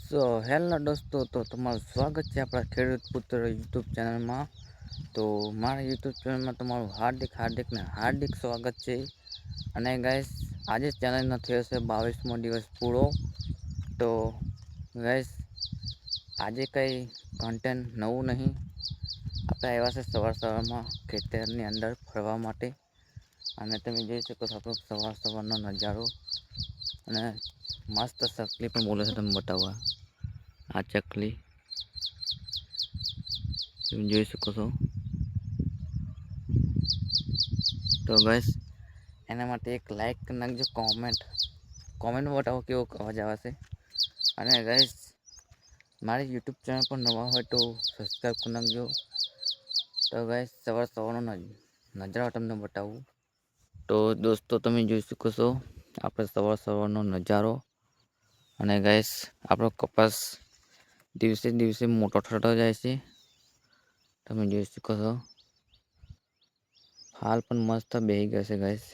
Hello દોસ્તો, તો તમારું સ્વાગત છે આપણા ખેડૂત પુત્ર યુટ્યુબ ચેનલમાં. તો મારા યુટ્યુબ ચેનલમાં તમારું હાર્દિક સ્વાગત છે. અને ગાઈસ, આજે ચેનલનો થયો છે 22મો દિવસ પૂરો. તો ગાઈસ, આજે કંઈ કન્ટેન્ટ નવું નહીં. આપણે આવ્યા છે સવારમાં ખેતરની અંદર ફરવા માટે. અને તમે જોઈ શકો છો આપણો સવારનો નજારો. અને મસ્ત ચકલી પણ બોલે છે, તમે બતાવવા. આ ચકલી તમે જોઈ શકો છો. તો ગાઈસ, એના માટે એક લાઈક કરી નાખજો. કોમેન્ટમાં બતાવો કેવો અવાજ આવે છે. અને ગાઈસ, મારી યુટ્યુબ ચેનલ પર નવા હોય તો સબસ્ક્રાઈબ કરી નાખજો. તો ગાઈસ, સવારનો નજારો તમને બતાવું. તો દોસ્તો, તમે જોઈ શકો છો આપણે સવારનો નજારો. અને ગાઈસ, આપણો કપાસ દિવસે દિવસે મોટો થતો જાય છે. તમે જોઈ શકો છો. ફાલ પણ મસ્ત બેહી ગયા છે ગાઈસ.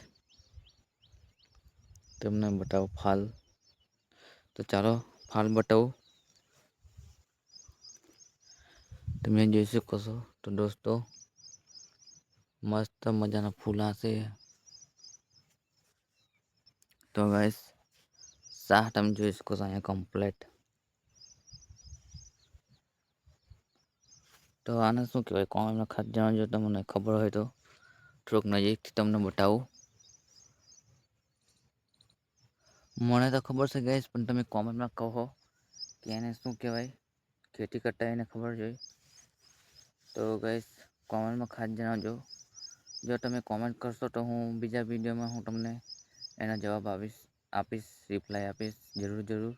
તમને બતાવો ફાલ. તો ચાલો ફાલ બતાવું. તમે જોઈ શકો છો. તો દોસ્તો, મસ્ત મજાના ફૂલા છે. તો ગાઈસ, તમે જોઈ શકો છો અહીંયા કમ્પ્લેટ. તો આને શું કહેવાય? કોમેન્ટમાં ખાસ જણાવજો. તમને ખબર હોય તો થોડુંક નજીકથી તમને બતાવું. મને તો ખબર છે ગાઈસ, પણ તમે કોમેન્ટમાં કહો કે એને શું કહેવાય. ખેતી કરતા એને ખબર જોઈ. તો ગાઈસ, કોમેન્ટમાં ખાસ જણાવજો. જો તમે કોમેન્ટ કરશો તો હું બીજા વિડીયોમાં હું તમને એના જવાબ આપીશ, રિપ્લાય આપીશ જરૂર.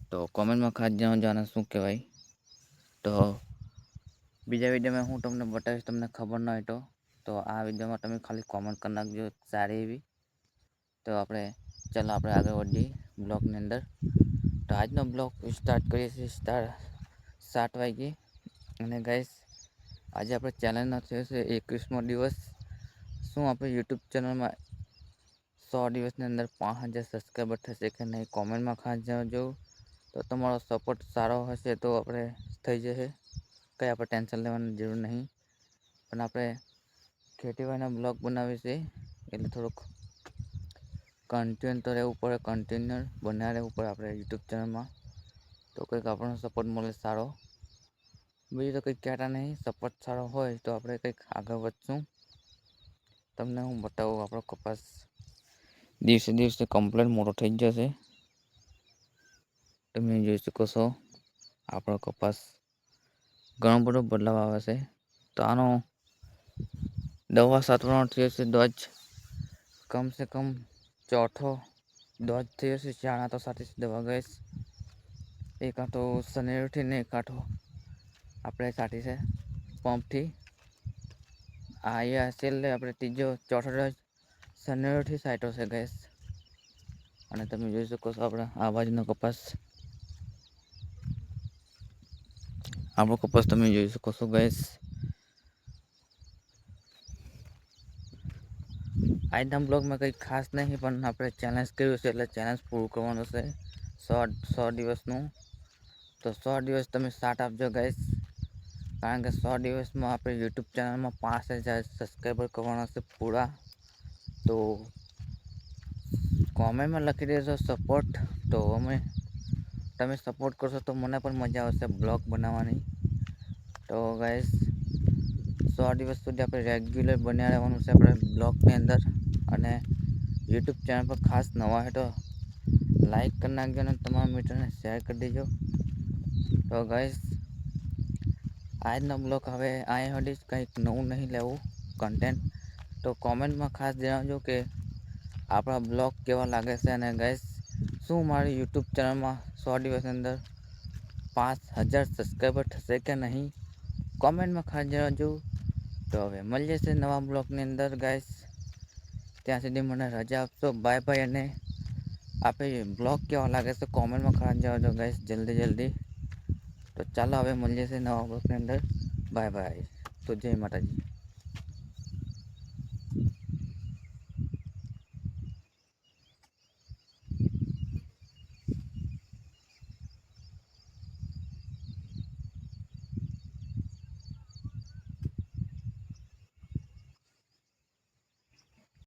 તો કોમેન્ટમાં ખાસ જણાવજો આને શું કહેવાય. તો બીજા વિડીયોમાં હું તમને બતાવીશ, તમને ખબર ન હોય તો આ વિડીયોમાં તમે ખાલી કોમેન્ટ કરી નાખજો સારી એવી. તો ચાલો આપણે આગળ વધીએ બ્લોગની અંદર. તો આજનો બ્લોગ સ્ટાર્ટ કરીએ છીએ 7 વાગ્યે. અને ગાઈસ, આજે આપણે ચેનલનો થયો છે 21મો દિવસ. શું આપણે યુટ્યુબ ચેનલમાં 100 દિવસની અંદર 5000 સબસ્ક્રાઈબર થશે કે નહીં? કોમેન્ટમાં ખાસ જણાવજો. તો તમારો સપોર્ટ સારો હશે તો આપણે થઈ જશે. કંઈ આપણે ટેન્શન લેવાની જરૂર નહીં. પણ આપણે ખેતીવાડીના બ્લોગ બનાવીએ છીએ, એટલે થોડુંક કન્ટિન્યુ તો રહેવું પડે. કન્ટિન્યુ બનાવી રહેવું પડે આપણે યુટ્યુબ ચેનલમાં. તો કંઈક આપણને સપોર્ટ મળે સારો. બીજું તો કંઈક કહેતા નહીં. સપોર્ટ સારો હોય તો આપણે કંઈક આગળ વધશું. તમને હું બતાવું, આપણો કપાસ દિવસે દિવસે કમ્પ્લેટ મોટો થઈ જશે. તમે જોઈ શકો છો આપણો કપાસ ઘણો બધો બદલાવ આવે છે. તો આનો દવા છાંટવાનો થયો છે ડોઝ કમસે કમ ચોથો ડોઝ થયો છે. ચાણા તો સાથે દવા ગઈશ. એક આંટો સનેડથી ને એક આંટો આપણે છાંટી છે પંપથી. છેલ્લે આપણે ચોથો ડોઝ સનેડથી છાંટ્યો છે ગેસ. અને તમે જોઈ શકો છો આપણે આ બાજુનો કપાસ. આપણો કપાસ તમે જોઈ શકો છો ગેસ. આજના બ્લોગમાં કંઈ ખાસ નહીં, પણ આપણે ચેલેન્જ કર્યું છે એટલે ચેલેન્જ પૂરું કરવાનું છે 100 દિવસનું. તો 100 દિવસ તમે સાથ આપજો ગાઈસ. કારણ કે 100 દિવસમાં આપણે યુટ્યુબ ચેનલમાં 5000 સબસ્ક્રાઈબર કરવાના છે પૂરા. તો કોમેન્ટમાં લખી દેજો સપોર્ટ. તો તમે સપોર્ટ કરશો તો મને પણ મજા આવશે બ્લોગ બનાવવાની. તો ગાઈસ, 100 દિવસ સુધી આપણે રેગ્યુલર બન્યા રહેવાનું છે આપણે બ્લોગની અંદર. અને યુટ્યુબ ચેનલ પર ખાસ નવા હોય તો લાઈક કરી નાખજો અને તમારા મિત્રોને શેર કરી દેજો. તો ગાઈસ, આજનો બ્લોગ હવે અહીંયા સુધી જ, કંઈક નવું નહીં લેવું કન્ટેન્ટ. તો કોમેન્ટમાં ખાસ જણાવજો કે આપણા બ્લોગ કેવા લાગે છે. અને ગાઈસ, શું મારી યુટ્યુબ ચેનલમાં 100 દિવસની અંદર 5000 સબસ્ક્રાઈબર થશે કે નહીં? કોમેન્ટમાં ખાસ જણાવજો. તો હવે મળીએ છીએ નવા બ્લોગની અંદર ગાઈસ. ત્યાં સુધી મને રજા આપશો. Bye bye. અને આપણે બ્લોગ કેવા લાગે છે કોમેન્ટમાં ખાસ જણાવજો ગાઈસ, જલ્દી. તો ચાલો હવે મળીએ છીએ નવા બ્લોગની અંદર. Bye bye. તો જય માતાજી.